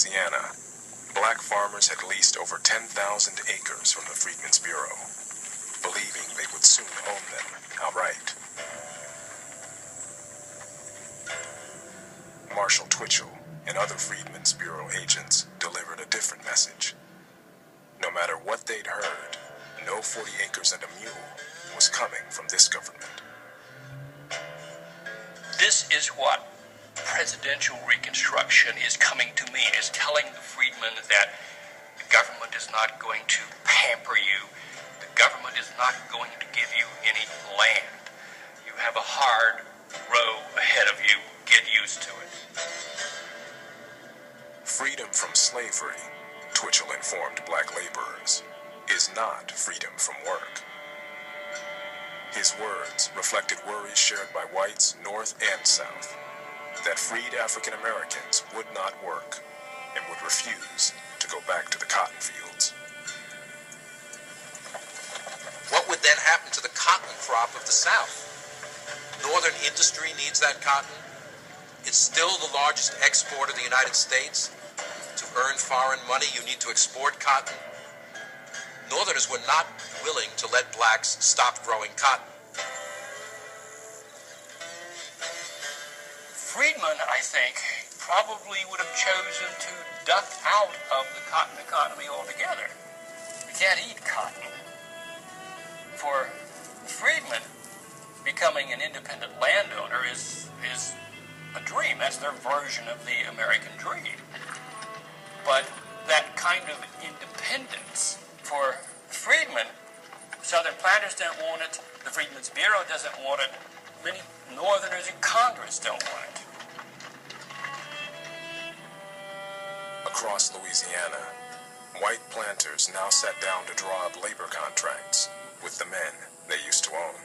Louisiana, black farmers had leased over 10,000 acres from the Freedmen's Bureau, believing they would soon own them outright. Marshall Twitchell and other Freedmen's Bureau agents delivered a different message. No matter what they'd heard, no 40 acres and a mule was coming from this government. This is what presidential reconstruction is coming to mean, is telling the freedmen that the government is not going to pamper you. The government is not going to give you any land. You have a hard row ahead of you. Get used to it. Freedom from slavery, Twitchell informed black laborers, is not freedom from work. His words reflected worries shared by whites north and south, that freed African Americans would not work and would refuse to go back to the cotton fields. What would then happen to the cotton crop of the South? Northern industry needs that cotton. It's still the largest export of the United States. To earn foreign money, you need to export cotton. Northerners were not willing to let blacks stop growing cotton. Freedmen, I think, probably would have chosen to duck out of the cotton economy altogether. You can't eat cotton. For freedmen, becoming an independent landowner is a dream. That's their version of the American dream. But that kind of independence for freedmen, Southern planters don't want it, the Freedmen's Bureau doesn't want it, many Northerners in Congress don't want it. Across Louisiana, white planters now sat down to draw up labor contracts with the men they used to own.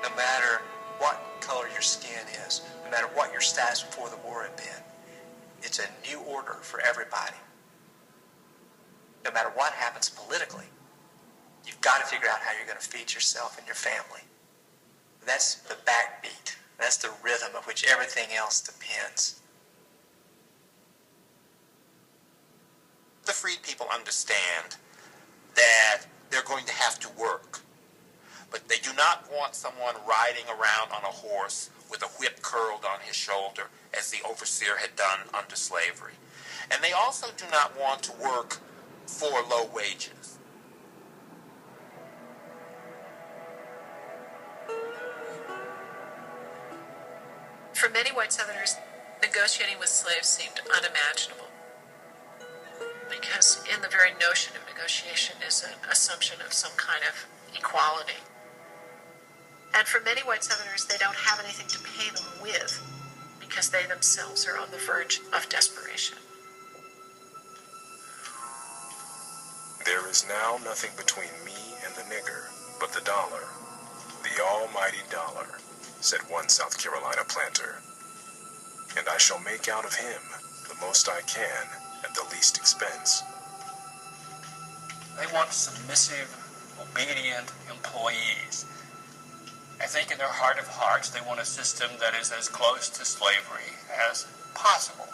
No matter what color your skin is, no matter what your status before the war had been, it's a new order for everybody. No matter what happens politically, you've got to figure out how you're going to feed yourself and your family. That's the backbeat. That's the rhythm of which everything else depends. The freed people understand that they're going to have to work, but they do not want someone riding around on a horse with a whip curled on his shoulder as the overseer had done under slavery. And they also do not want to work for low wages. For many white Southerners, negotiating with slaves seemed unimaginable, because in the very notion of negotiation is an assumption of some kind of equality. And for many white Southerners, they don't have anything to pay them with, because they themselves are on the verge of desperation. There is now nothing between me and the nigger but the dollar, the almighty dollar, said one South Carolina planter. And I shall make out of him the most I can at the least expense. They want submissive, obedient employees. I think in their heart of hearts they want a system that is as close to slavery as possible.